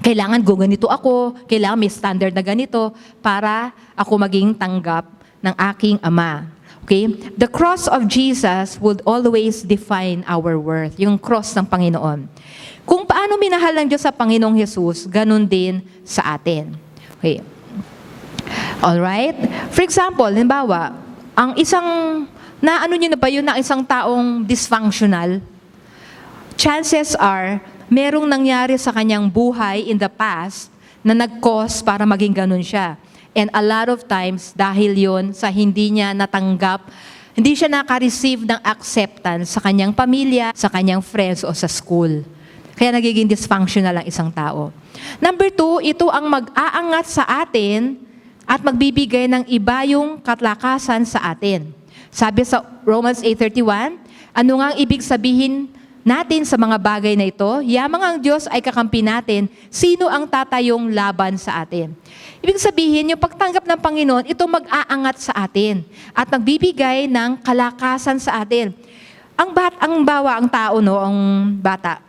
kailangan ganito ako, kailangan may standard na ganito para ako maging tanggap ng aking Ama. Okay? The cross of Jesus would always define our worth. Yung cross ng Panginoon. Kung paano minahal ng Diyos sa Panginoong Jesus, ganun din sa atin. Okay. Alright? For example, halimbawa, ang isang, nyo na ba yun na isang taong dysfunctional? Chances are, merong nangyari sa kanyang buhay in the past na nag-cause para maging ganun siya. And a lot of times, dahil yon sa hindi niya natanggap, hindi siya naka-receive ng acceptance sa kanyang pamilya, sa kanyang friends o sa school. Kaya nagiging dysfunctional ang isang tao. Number 2, ito ang mag-aangat sa atin at magbibigay ng iba yung katlakasan sa atin. Sabi sa Romans 8:31, ano nga ang ibig sabihin natin sa mga bagay na ito? Yamang ang Diyos ay kakampi natin, sino ang tatayong laban sa atin? Ibig sabihin, yung pagtanggap ng Panginoon, ito mag-aangat sa atin at magbibigay ng kalakasan sa atin. Ang tao, ang bata,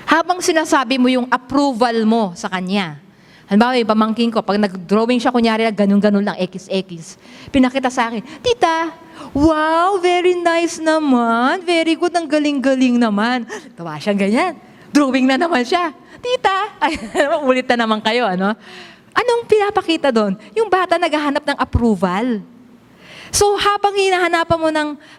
habang sinasabi mo yung approval mo sa kanya. Halimbawa, yung pamangkin ko, pag nag-drawing siya, kunyari, ganun-ganun lang, XX. Pinakita sa akin, Tita, wow, very nice naman. Very good, ang galing-galing naman. Tawa siya ganyan. Drawing na naman siya. Tita, ay, ulit na naman kayo, Anong pinapakita doon? Yung bata naghahanap ng approval. So, habang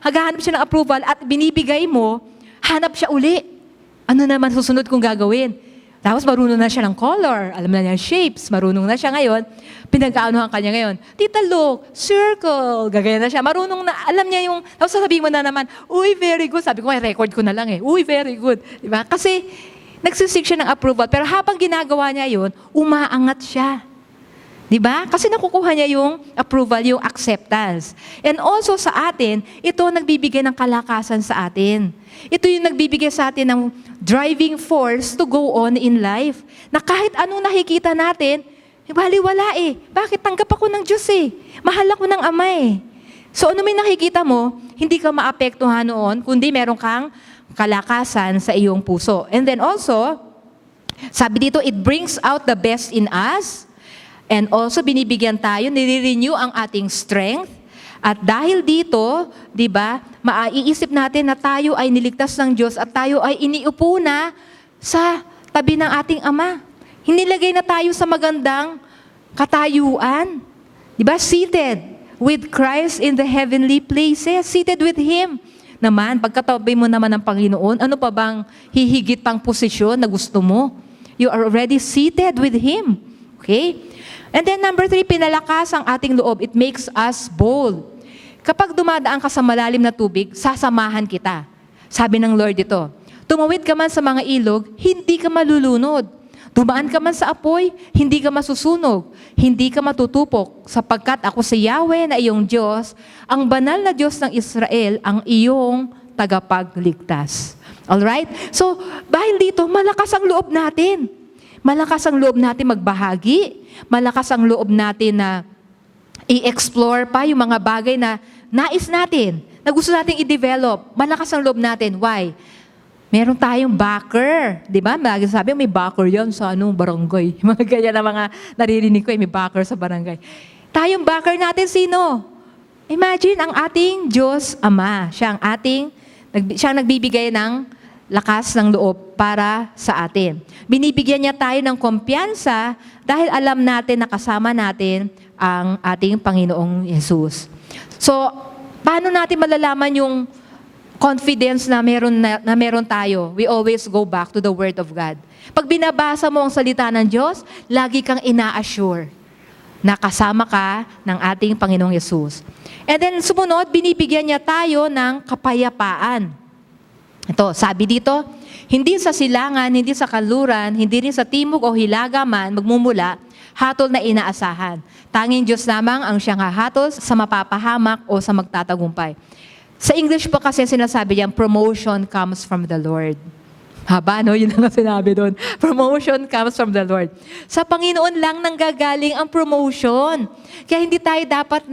haghahanap siya ng approval at binibigay mo, hanap siya uli. Ano naman susunod kong gagawin? Tapos marunong na siya ng color, alam na niya shapes, marunong na siya ngayon, pinag-aanohan kanya ngayon, Tita look, circle, gagaya na siya, marunong na, alam niya yung, tapos sasabihin mo na naman, uy, very good, sabi ko, record ko na lang uy, very good, di ba? Kasi nagsisig siya ng approval, pero habang ginagawa niya yun, umaangat siya. Di ba? Kasi nakukuha niya yung approval, yung acceptance. And also sa atin, ito nagbibigay ng kalakasan sa atin. Ito yung nagbibigay sa atin ng driving force to go on in life. Na kahit anong nakikita natin, baliwala Bakit? Tanggap ako ng Diyos Mahal ako ng Ama So ano may nakikita mo, hindi ka maapektuhan noon, kundi meron kang kalakasan sa iyong puso. And then also, sabi dito, it brings out the best in us. And also, binibigyan tayo, nire-renew ang ating strength. At dahil dito, di ba, maiisip natin na tayo ay niligtas ng Diyos at tayo ay iniupo na sa tabi ng ating Ama. Hinilagay na tayo sa magandang katayuan. Di ba? Seated with Christ in the heavenly places. Seated with Him. Naman, pagkatabi mo naman ng Panginoon, ano pa bang hihigit pang posisyon na gusto mo? You are already seated with Him. Okay? And then number 3, pinalakas ang ating loob. It makes us bold. Kapag dumadaan ka sa malalim na tubig, sasamahan kita. Sabi ng Lord ito, tumawid ka man sa mga ilog, hindi ka malulunod. Dumaan ka man sa apoy, hindi ka masusunog. Hindi ka matutupok, sapagkat ako si Yahweh na iyong Diyos, ang banal na Diyos ng Israel, ang iyong tagapagligtas. Alright? So, dahil dito, malakas ang loob natin. Malakas ang loob natin magbahagi. Malakas ang loob natin na i-explore pa yung mga bagay na nais natin, na gusto natin i-develop. Malakas ang loob natin. Why? Meron tayong backer. Di ba? Lagi sabi, may backer yan sa barangay. Mga ganyan na mga naririnig ko, may backer sa barangay. Tayong backer natin sino? Imagine ang ating Diyos Ama. Siya ang nagbibigay ng lakas ng loob para sa atin. Binibigyan niya tayo ng kumpiyansa dahil alam natin na kasama natin ang ating Panginoong Yesus. So, paano natin malalaman yung confidence na meron tayo? We always go back to the Word of God. Pag binabasa mo ang salita ng Diyos, lagi kang ina-assure. na kasama ka ng ating Panginoong Yesus. And then sumunod, binibigyan niya tayo ng kapayapaan. Ito, sabi dito, hindi sa silangan, hindi sa kanluran, hindi rin sa timog o hilaga man magmumula, hatol na inaasahan. Tanging Diyos lamang ang siyang hahatol sa mapapahamak o sa magtatagumpay. Sa English po kasi sinasabi diyan, promotion comes from the Lord. Haba, no? Yun ang sinabi doon. Promotion comes from the Lord. Sa Panginoon lang nanggagaling ang promotion. Kaya hindi tayo dapat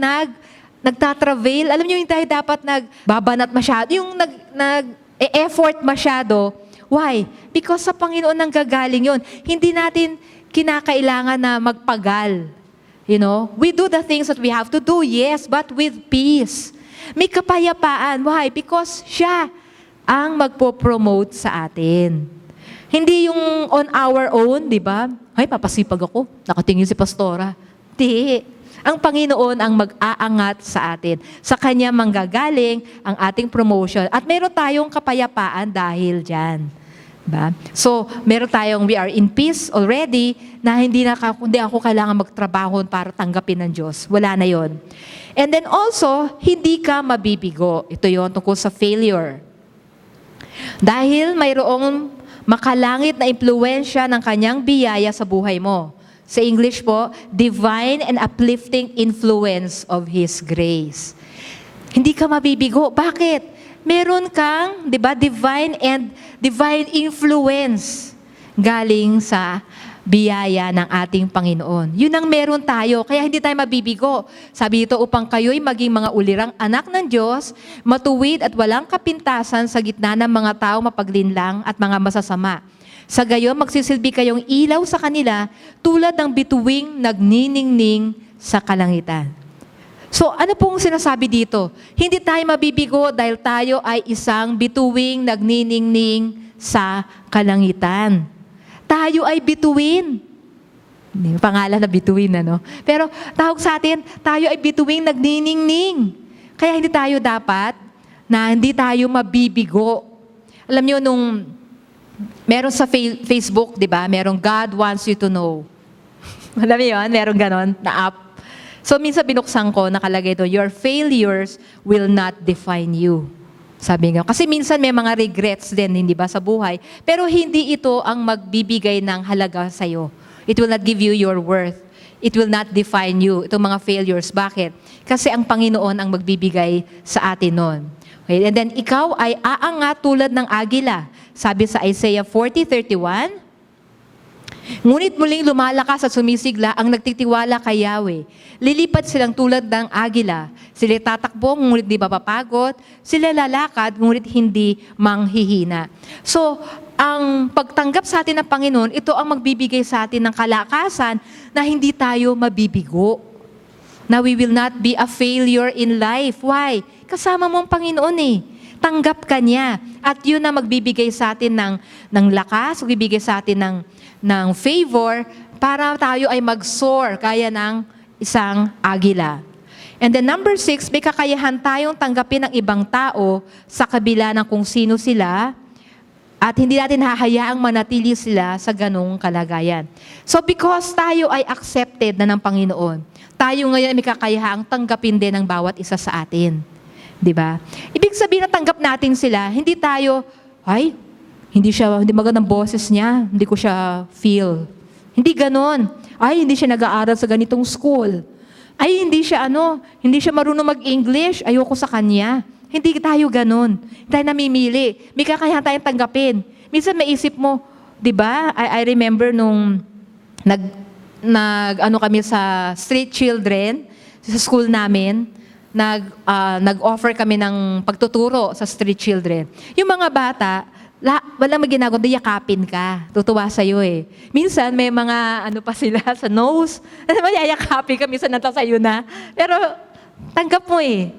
nagtatravel. Alam niyo, hindi tayo dapat nagbabanat masyado. Yung effort masyado. Why? Because sa Panginoon nanggagaling yun. Hindi natin kinakailangan na magpagal. You know? We do the things that we have to do, yes, but with peace. May kapayapaan. Why? Because siya ang magpo-promote sa atin. Hindi yung on our own, di ba? Ay, papasipag ako. Nakatingin si pastora. Di. Ang Panginoon ang mag-aangat sa atin. Sa Kanya manggagaling ang ating promotion. At meron tayong kapayapaan dahil dyan. Diba? So, meron tayong we are in peace already na hindi ako kailangan magtrabaho para tanggapin ng Diyos. Wala na yon. And then also, hindi ka mabibigo. Ito yon tungkol sa failure. Dahil mayroong makalangit na impluwensya ng kanyang biyaya sa buhay mo. Sa English po, divine and uplifting influence of His grace. Hindi ka mabibigo. Bakit? Meron kang, di ba, divine influence galing sa biyaya ng ating Panginoon. Yun ang meron tayo, kaya hindi tayo mabibigo. Sabi ito, upang kayo'y maging mga ulirang anak ng Diyos, matuwid at walang kapintasan sa gitna ng mga tao mapaglinlang at mga masasama. Sa gayon, magsisilbi kayong ilaw sa kanila tulad ng bituing nagniningning sa kalangitan. So, ano pong sinasabi dito? Hindi tayo mabibigo dahil tayo ay isang bituing nagniningning sa kalangitan. Tayo ay bituin. Pangalan na bituin, ano? Pero tawag sa atin, tayo ay bituing nagniningning. Kaya hindi tayo hindi tayo mabibigo. Alam niyo, nung meron sa Facebook, di ba? Merong God wants you to know. Alam niyo yun? Merong ganon na app. So, minsan binuksan ko, nakalagay doon, your failures will not define you. Sabi nga. Kasi minsan may mga regrets din, hindi ba, sa buhay. Pero hindi ito ang magbibigay ng halaga sa'yo. It will not give you your worth. It will not define you. Itong mga failures. Bakit? Kasi ang Panginoon ang magbibigay sa atin nun. Okay? And then, ikaw ay aangat tulad ng agila. Sabi sa Isaiah 40:31, ngunit muling lumalakas at sumisigla ang nagtitiwala kay Yahweh. Lilipat silang tulad ng agila. Sila tatakbo, ngunit di mapapagod. Sila lalakad, ngunit hindi manghihina. So, ang pagtanggap sa atin ng Panginoon, ito ang magbibigay sa atin ng kalakasan na hindi tayo mabibigo. Na we will not be a failure in life. Why? Kasama mo ang Panginoon eh. Tanggap ka niya. At yun na magbibigay sa atin ng lakas, magbibigay sa atin ng favor para tayo ay mag-soar kaya ng isang agila. And then number 6, may kakayahan tayong tanggapin ng ibang tao sa kabila ng kung sino sila at hindi natin hahayaang manatili sila sa ganong kalagayan. So because tayo ay accepted na ng Panginoon, tayo ngayon may kakayahan tanggapin din ng bawat isa sa atin. Di ba? Ibig sabihin na tanggap natin sila, hindi tayo, hindi magandang boses niya, hindi ko siya feel. Hindi ganon. Hindi siya nag-aaral sa ganitong school. Hindi siya marunong mag-English, ayoko sa kanya. Hindi tayo ganon. Hindi tayo namimili. May kakayahan tayong tanggapin. Minsan maisip mo, di ba? I remember nung kami sa street children, sa school namin, nag-offer kami ng pagtuturo sa street children. Yung mga bata, walang ginagawa, yakapin ka. Tutuwa sa'yo eh. Minsan, may mga pa sila sa nose. Yayakapin ka, minsan natasayo na. Pero, tanggap mo eh.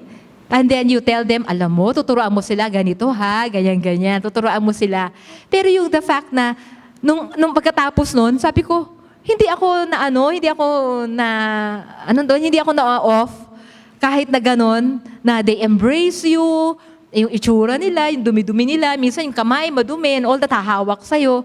And then you tell them, alam mo, tuturuan mo sila ganito ha, ganyan-ganyan. Tuturuan mo sila. Pero yung the fact na, nung pagkatapos nun, sabi ko, hindi ako na-off. Kahit na ganon, na they embrace you, yung itsura nila, yung dumi-dumi nila, minsan yung kamay madumi, and all that hahawak sa'yo,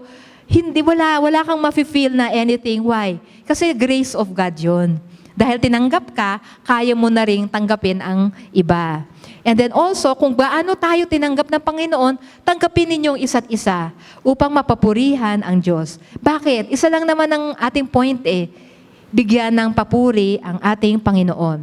wala kang mafe-feel na anything. Why? Kasi grace of God yun. Dahil tinanggap ka, kaya mo na ring tanggapin ang iba. And then also, kung gaano tayo tinanggap ng Panginoon, tanggapin ninyong isa't isa upang mapapurihan ang Diyos. Bakit? Isa lang naman ang ating point bigyan ng papuri ang ating Panginoon.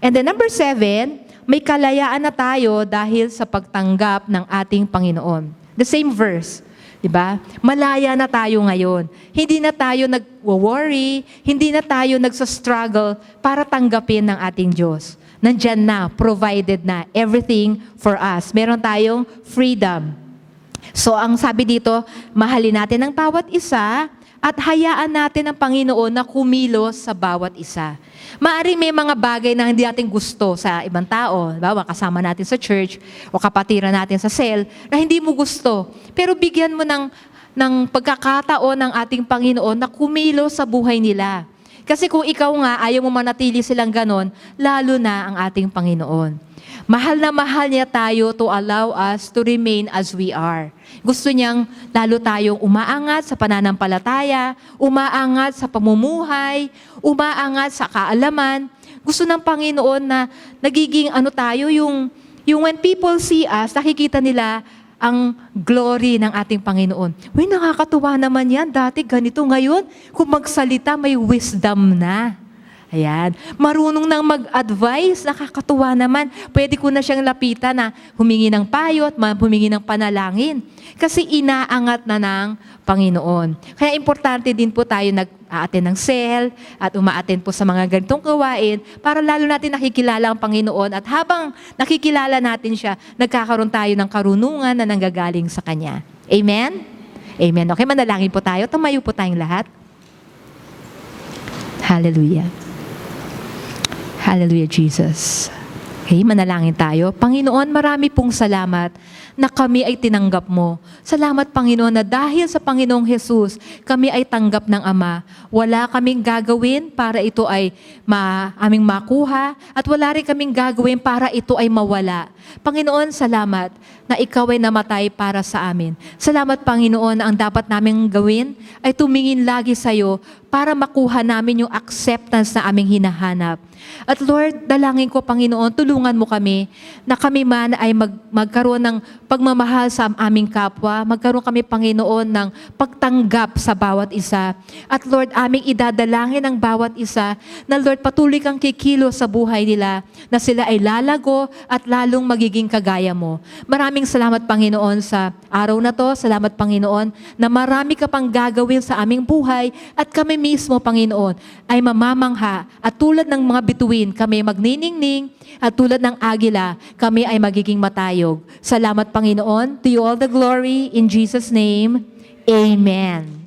And then number 7, may kalayaan na tayo dahil sa pagtanggap ng ating Panginoon. The same verse, di ba? Malaya na tayo ngayon. Hindi na tayo nag-worry, hindi na tayo nagsa-struggle para tanggapin ng ating Diyos. Nandyan na, provided na, everything for us. Meron tayong freedom. So ang sabi dito, mahalin natin ang bawat isa at hayaan natin ang Panginoon na kumilos sa bawat isa. Maaring may mga bagay na hindi natin gusto sa ibang tao, diba? Kasama natin sa church o kapatiran natin sa cell na hindi mo gusto. Pero bigyan mo ng pagkakataon ng ating Panginoon na kumilos sa buhay nila. Kasi kung ikaw nga ayaw mo manatili silang ganon, lalo na ang ating Panginoon. Mahal na mahal niya tayo to allow us to remain as we are. Gusto niyang lalo tayong umaangat sa pananampalataya, umaangat sa pamumuhay, umaangat sa kaalaman. Gusto ng Panginoon na nagiging tayo, yung when people see us, nakikita nila ang glory ng ating Panginoon. Uy, nakakatuwa naman yan. Dati ganito, ngayon, kung magsalita, may wisdom na. Ayan. Marunong nang mag-advise, nakakatuwa naman. Pwede ko na siyang lapitan na humingi ng payo at humingi ng panalangin. Kasi inaangat na ng Panginoon. Kaya importante din po tayo nag-a-attend ng cell at uma-attend po sa mga ganitong gawain para lalo natin nakikilala ang Panginoon at habang nakikilala natin siya, nagkakaroon tayo ng karunungan na nanggagaling sa Kanya. Amen? Amen. Okay, manalangin po tayo. Tumayo po tayong lahat. Hallelujah. Hallelujah, Jesus. Okay, manalangin tayo. Panginoon, marami pong salamat na kami ay tinanggap mo. Salamat, Panginoon, na dahil sa Panginoong Jesus, kami ay tanggap ng Ama. Wala kaming gagawin para ito ay aming makuha at wala rin kaming gagawin para ito ay mawala. Panginoon, salamat na ikaw ay namatay para sa amin. Salamat, Panginoon, na ang dapat naming gawin ay tumingin lagi sa iyo para makuha namin yung acceptance na aming hinahanap. At Lord, dalangin ko, Panginoon, tulungan mo kami na kami man ay magkaroon ng pagmamahal sa aming kapwa, magkaroon kami, Panginoon, ng pagtanggap sa bawat isa. At Lord, aming idadalangin ang bawat isa na Lord, patuloy kang kikilos sa buhay nila, na sila ay lalago at lalong magiging kagaya mo. Maraming salamat, Panginoon, sa araw na to. Salamat, Panginoon, na marami ka pang gagawin sa aming buhay at kami mismo, Panginoon, ay mamamangha at tulad ng mga bituin, kami magniningning at tulad ng agila, kami ay magiging matayog. Salamat, Panginoon. To you all the glory. In Jesus' name, Amen.